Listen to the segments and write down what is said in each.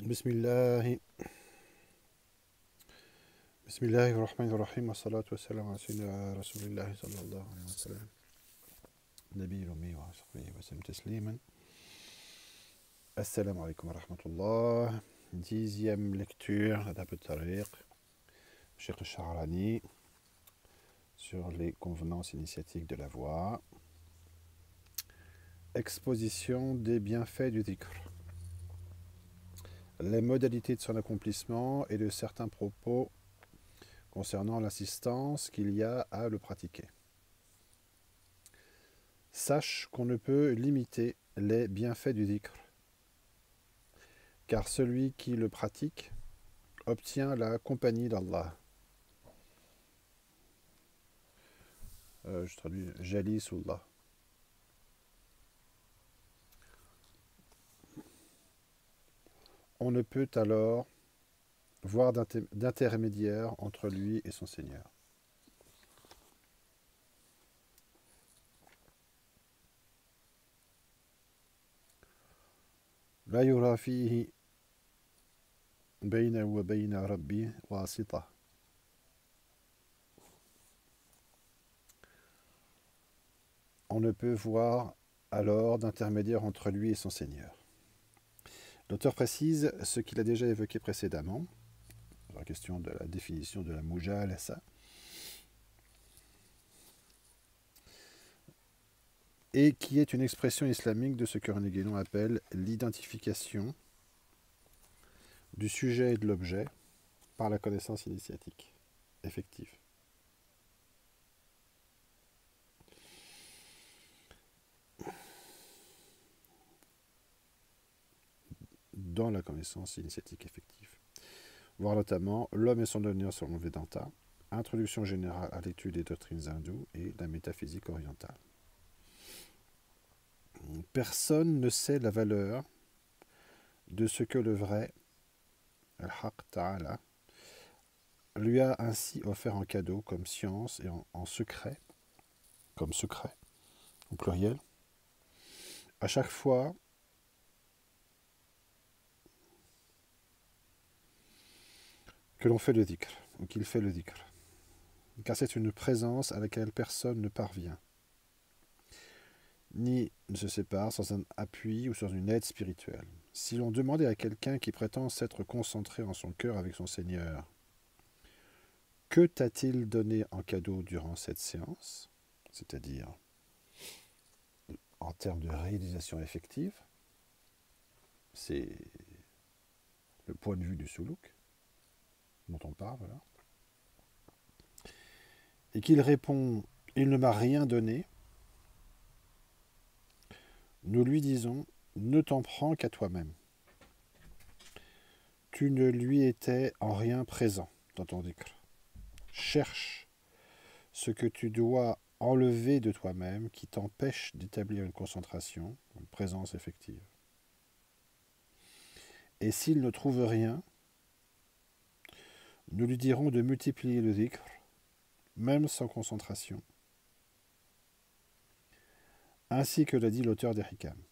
Bismillah, Bismillahirrahmanirrahim, wa salatu wa salam ala sayyidina Rasulillah sallallahu alayhi wa sallam, Nabi Rumi wa sahbihi wa sallam tasliman. Assalamu alaikum wa rahmatullah. 10e lecture d'Adab al-Tariq, Cheikh al-Sha'rani, sur les convenances initiatiques de la voie. Exposition des bienfaits du dhikr, les modalités de son accomplissement et de certains propos concernant l'assistance qu'il y a à le pratiquer. Sache qu'on ne peut limiter les bienfaits du dhikr, car celui qui le pratique obtient la compagnie d'Allah. Je traduis Jalisullah. On ne peut alors voir d'intermédiaire entre lui et son Seigneur. La yura fihi bayna wa bayna rabbi wasita. On ne peut voir alors d'intermédiaire entre lui et son Seigneur. L'auteur précise ce qu'il a déjà évoqué précédemment, la question de la définition de la mujalasa, et qui est une expression islamique de ce que René Guénon appelle l'identification du sujet et de l'objet par la connaissance initiatique effective. Dans la connaissance initiatique effective. Voir notamment L'homme et son devenir selon le Vedanta, introduction générale à l'étude des doctrines hindoues et la métaphysique orientale. Personne ne sait la valeur de ce que le vrai, Al-Haq Ta'ala, lui a ainsi offert en cadeau comme science et en secret, comme secret, au pluriel, à chaque fois que l'on fait le dhikr, ou qu'il fait le dhikr, car c'est une présence à laquelle personne ne parvient, ni ne se sépare sans un appui ou sans une aide spirituelle. Si l'on demandait à quelqu'un qui prétend s'être concentré en son cœur avec son Seigneur, que t'a-t-il donné en cadeau durant cette séance, c'est-à-dire en termes de réalisation effective, c'est le point de vue du soulouk dont on parle, voilà. Et qu'il répond « Il ne m'a rien donné », nous lui disons « Ne t'en prends qu'à toi-même. Tu ne lui étais en rien présent dans ton dhikr. Cherche ce que tu dois enlever de toi-même qui t'empêche d'établir une concentration, une présence effective. Et s'il ne trouve rien, nous lui dirons de multiplier le dhikr, même sans concentration, ainsi que l'a dit l'auteur des Hikam.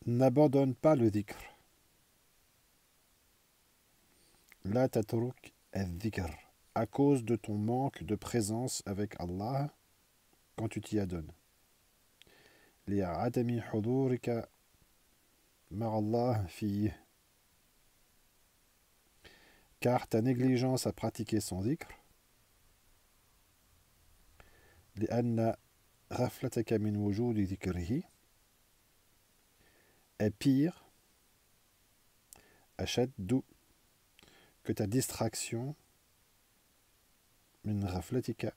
N'abandonne pas le dhikr. La tatruk al-dhikr, à cause de ton manque de présence avec Allah quand tu t'y adonnes. Li'adami hudurika ma'allah fi, car ta négligence à pratiquer son dhikr, li'anna ghaflataka min wujudi dhikrihi, est pire, ashaddu, que ta distraction, min ghaflatika,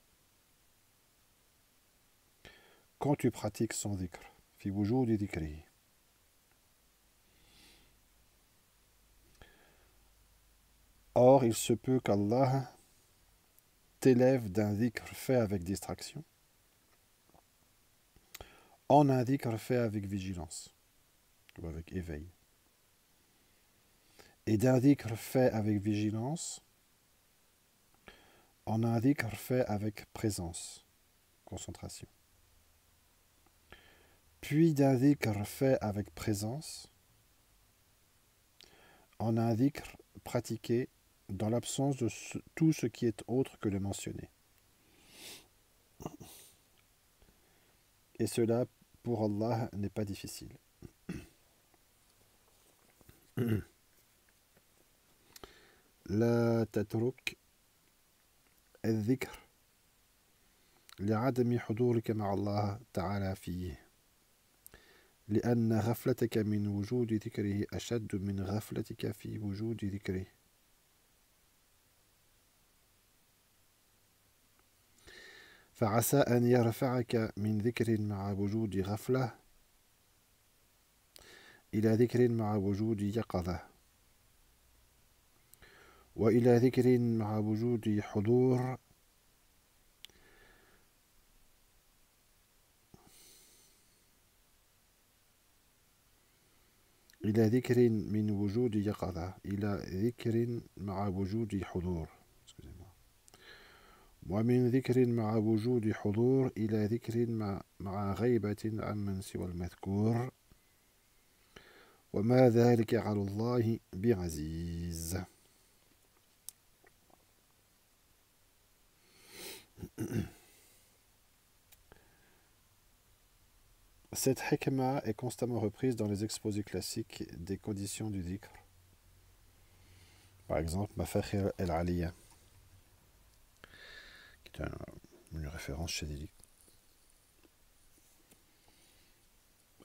quand tu pratiques son dhikr, fi wujudi dhikrihi. Or, il se peut qu'Allah t'élève d'un dhikr fait avec distraction en un dhikr fait avec vigilance ou avec éveil. Et d'un dhikr fait avec vigilance en un dhikr fait avec présence, concentration. Puis d'un dhikr fait avec présence en un dhikr pratiqué dans l'absence de tout ce qui est autre que le mentionné. Et cela, pour Allah, n'est pas difficile. لا تترك الذكر لعدم حضورك مع الله تعالى فيه لأن غفلتك من وجود ذكره أشد من غفلتك في وجود ذكره فعسى أن يرفعك من ذكر مع وجود غفلة إلى ذكر مع وجود يقظة وإلى ذكر مع وجود حضور إلى ذكر من وجود يقظة إلى ذكر مع وجود حضور ومن ذكر مع وجود حضور إلى ذكر مع غيبة عمن سوى المذكور وما ذلك على الله بعزيز. Cette hikma est constamment reprise dans les exposés classiques des conditions du dhikr. Par exemple, Mafakhir al-Aliyya, qui est une référence chez Dili.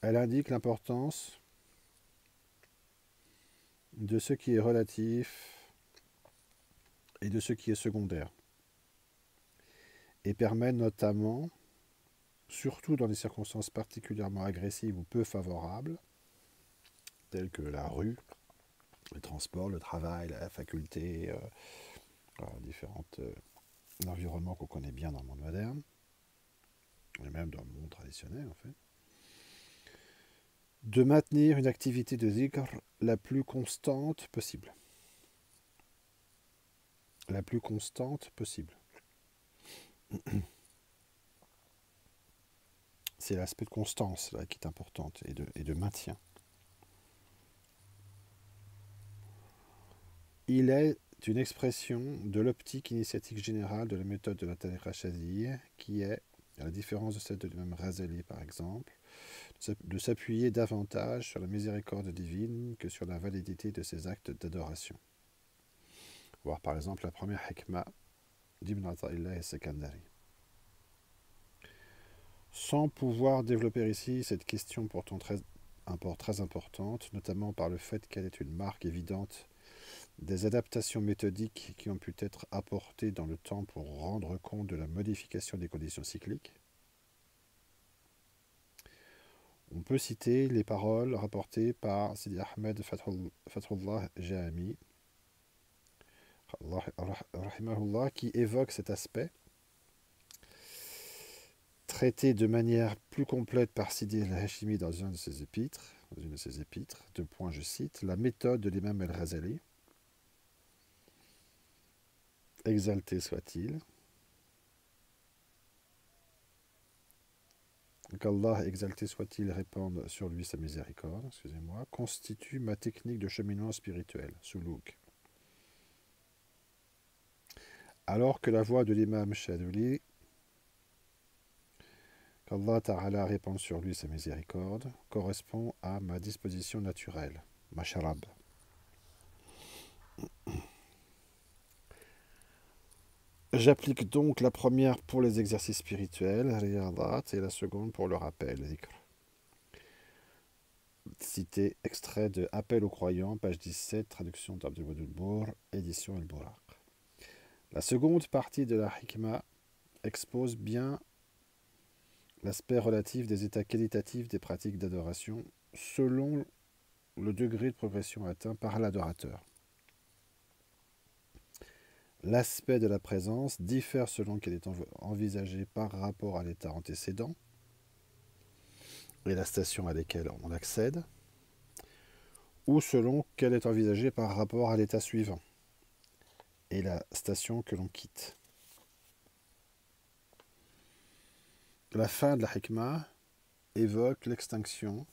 Elle indique l'importance de ce qui est relatif et de ce qui est secondaire, et permet notamment, surtout dans des circonstances particulièrement agressives ou peu favorables, telles que la rue, le transport, le travail, la faculté, différents environnements qu'on connaît bien dans le monde moderne, et même dans le monde traditionnel en fait, de maintenir une activité de dhikr la plus constante possible. La plus constante possible. C'est l'aspect de constance là, qui est important et de maintien. Il est une expression de l'optique initiatique générale de la méthode de la Tariqa Chadhiyya qui est, à la différence de celle de l'imam Ghazali par exemple, de s'appuyer davantage sur la miséricorde divine que sur la validité de ses actes d'adoration. Voir par exemple la première hikmah d'Ibn Ata'illah et Sekandari. Sans pouvoir développer ici cette question pourtant très importante, notamment par le fait qu'elle est une marque évidente des adaptations méthodiques qui ont pu être apportées dans le temps pour rendre compte de la modification des conditions cycliques, on peut citer les paroles rapportées par Sidi Ahmed Fathullah Jahami, rahimahullah, qui évoque cet aspect, traité de manière plus complète par Sidi al-Hashimi dans une de ses épîtres, deux points, je cite, la méthode de l'imam al-Ghazali, exalté soit-il, qu'Allah exalté soit-il répande sur lui sa miséricorde, constitue ma technique de cheminement spirituel, suluk. Alors que la voix de l'imam Shaduli, qu'Allah Ta'ala répande sur lui sa miséricorde, correspond à ma disposition naturelle, ma sharab. J'applique donc la première pour les exercices spirituels, riyadat, et la seconde pour le rappel, dhikr. Cité extrait de Appel aux croyants, page 17, traduction d'Abdul Wadud Bour, édition El Bouraq. La seconde partie de la hikmah expose bien l'aspect relatif des états qualitatifs des pratiques d'adoration selon le degré de progression atteint par l'adorateur. L'aspect de la présence diffère selon qu'elle est envisagée par rapport à l'état antécédent et la station à laquelle on accède, ou selon qu'elle est envisagée par rapport à l'état suivant et la station que l'on quitte. La fin de la hikmah évoque l'extinction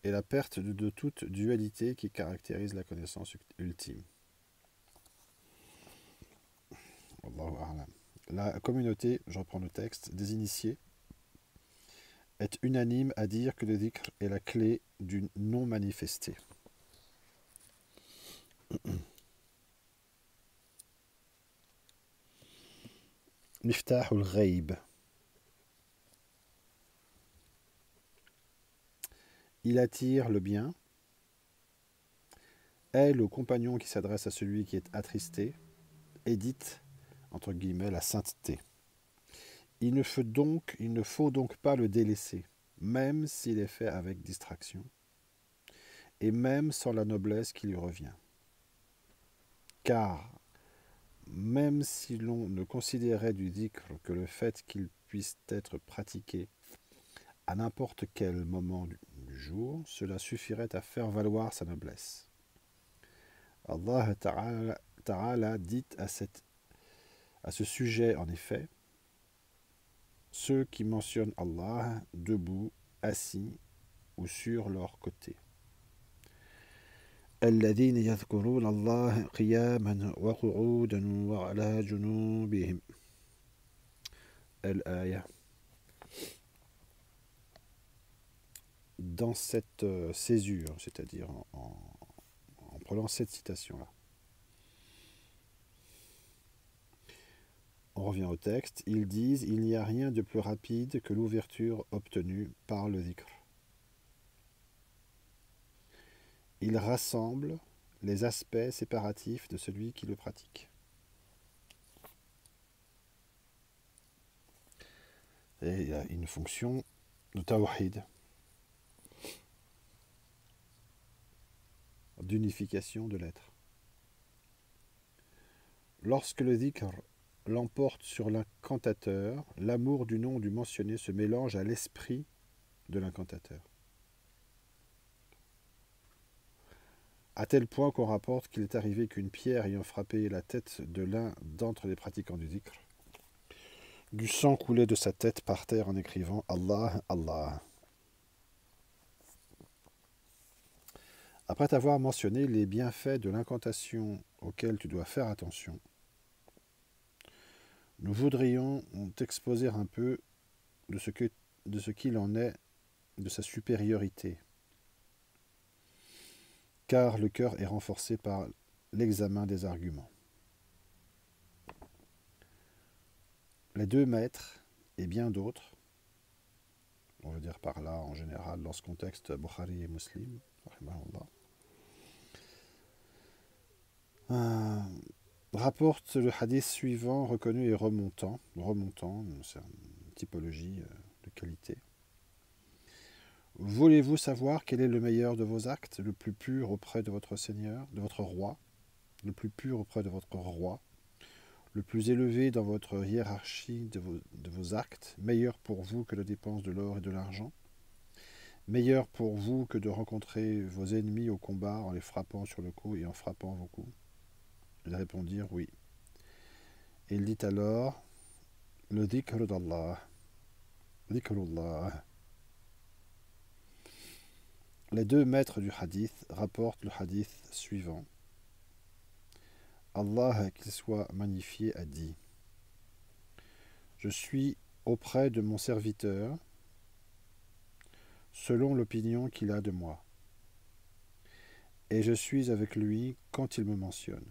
et la perte de toute dualité qui caractérise la connaissance ultime. Allahu a'lam. La communauté, je reprends le texte, des initiés est unanime à dire que le dhikr est la clé du non manifesté. Miftahul Ghaib. Il attire le bien, est le compagnon qui s'adresse à celui qui est attristé, et dit, entre guillemets, la sainteté. Il ne faut donc pas le délaisser, même s'il est fait avec distraction, et même sans la noblesse qui lui revient. Car, même si l'on ne considérait du dhikr que le fait qu'il puisse être pratiqué à n'importe quel moment du jour, cela suffirait à faire valoir sa noblesse. Allah Ta'ala dit à ce sujet, en effet, ceux qui mentionnent Allah debout, assis ou sur leur côté. الذين يذكرون الله قياما وقعودا وعلى جنوبهم. Al-Aya. Dans cette césure, c'est-à-dire en prenant cette citation-là. On revient au texte. Ils disent: il n'y a rien de plus rapide que l'ouverture obtenue par le dhikr. Il rassemble les aspects séparatifs de celui qui le pratique. Et il y a une fonction de tawhid, d'unification de l'être. Lorsque le dhikr l'emporte sur l'incantateur, l'amour du nom du mentionné se mélange à l'esprit de l'incantateur. À tel point qu'on rapporte qu'il est arrivé qu'une pierre ayant frappé la tête de l'un d'entre les pratiquants du dhikr, du sang coulait de sa tête par terre en écrivant « Allah, Allah ». Après t'avoir mentionné les bienfaits de l'incantation auxquels tu dois faire attention, nous voudrions t'exposer un peu de ce qu'il en est de sa supériorité, car le cœur est renforcé par l'examen des arguments. Les deux maîtres et bien d'autres, on veut dire par là en général dans ce contexte Bukhari et Muslim, rapporte le hadith suivant reconnu et remontant, c'est une typologie de qualité. Voulez-vous savoir quel est le meilleur de vos actes, le plus pur auprès de votre Seigneur, de votre roi, le plus pur auprès de votre roi, le plus élevé dans votre hiérarchie de vos actes, meilleur pour vous que la dépense de l'or et de l'argent, meilleur pour vous que de rencontrer vos ennemis au combat en les frappant sur le cou et en frappant vos coups? Ils répondirent oui. Et il dit alors, le dhikr d'Allah, dhikrullah. Les deux maîtres du hadith rapportent le hadith suivant. Allah, qu'il soit magnifié, a dit: je suis auprès de mon serviteur selon l'opinion qu'il a de moi, et je suis avec lui quand il me mentionne.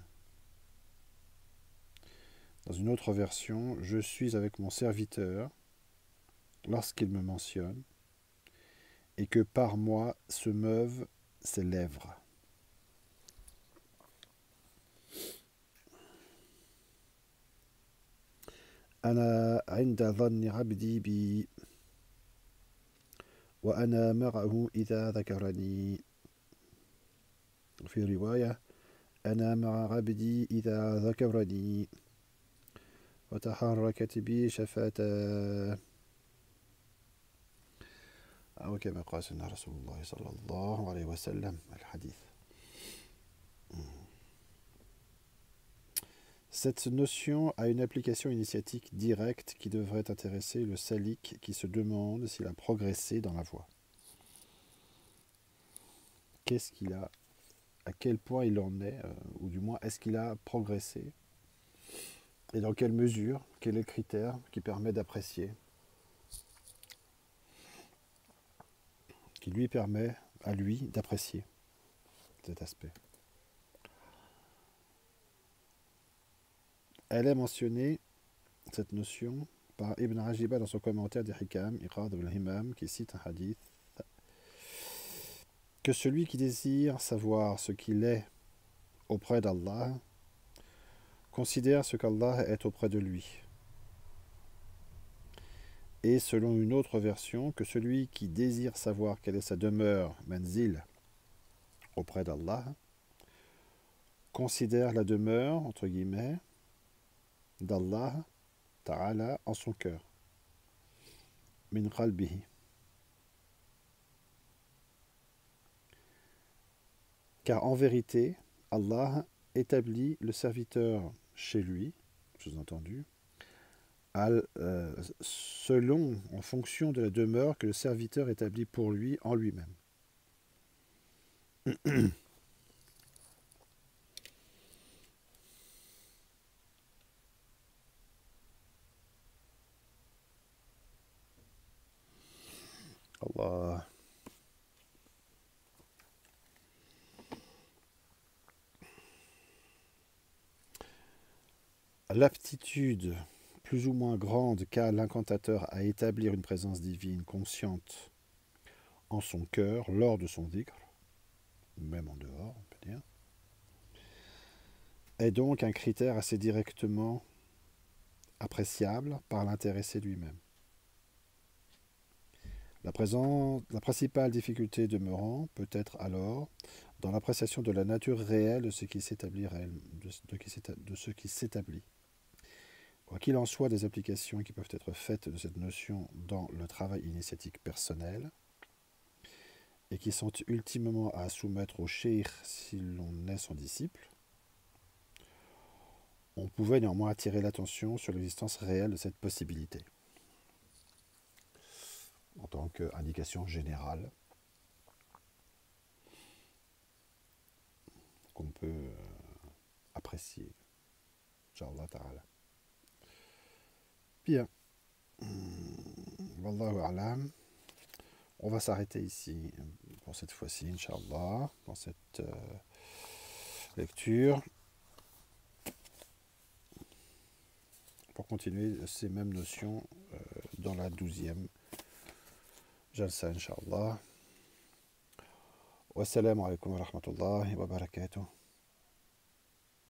Dans une autre version, je suis avec mon serviteur lorsqu'il me mentionne, et que par moi se meuvent ses lèvres. أنا عند ظن عبدي بي وأنا معه إذا ذكرني. في رواية أنا مع عبدي إذا ذكرني وتحركت بي شفتاه أو كما قال سيدنا رسول الله صلى الله عليه وسلم. الحديث. Cette notion a une application initiatique directe qui devrait intéresser le salik qui se demande s'il a progressé dans la voie. qu'est-ce qu'il a, à quel point il en est, ou du moins est-ce qu'il a progressé, et dans quelle mesure, quel est le critère qui permet d'apprécier, qui lui permet à lui d'apprécier cet aspect. Elle est mentionnée, cette notion, par Ibn Ajiba dans son commentaire des Hikam, Iqad al-Himam, qui cite un hadith, que celui qui désire savoir ce qu'il est auprès d'Allah considère ce qu'Allah est auprès de lui. Et selon une autre version, que celui qui désire savoir quelle est sa demeure, manzil, auprès d'Allah, considère la demeure, entre guillemets, d'Allah Ta'ala en son cœur. Min qalbihi. Car en vérité, Allah établit le serviteur chez lui, sous-entendu, selon, en fonction de la demeure que le serviteur établit pour lui en lui-même. Allah. L'aptitude plus ou moins grande qu'a l'incantateur à établir une présence divine consciente en son cœur lors de son dhikr, même en dehors, on peut dire, est donc un critère assez directement appréciable par l'intéressé lui-même. La principale difficulté demeurant peut être alors dans l'appréciation de la nature réelle de ce qui s'établit. Quoi qu'il en soit, des applications qui peuvent être faites de cette notion dans le travail initiatique personnel et qui sont ultimement à soumettre au cheikh si l'on est son disciple, on pouvait néanmoins attirer l'attention sur l'existence réelle de cette possibilité, en tant qu'indication générale qu'on peut apprécier. Inch'Allah ta'ala. Bien. Wallahu a'lam. On va s'arrêter ici pour cette fois-ci, Inch'Allah, dans cette lecture, pour continuer ces mêmes notions dans la 12e Jalsa, Inch'Allah. Wassalamu alaikum wa rahmatullahi wa barakatuh.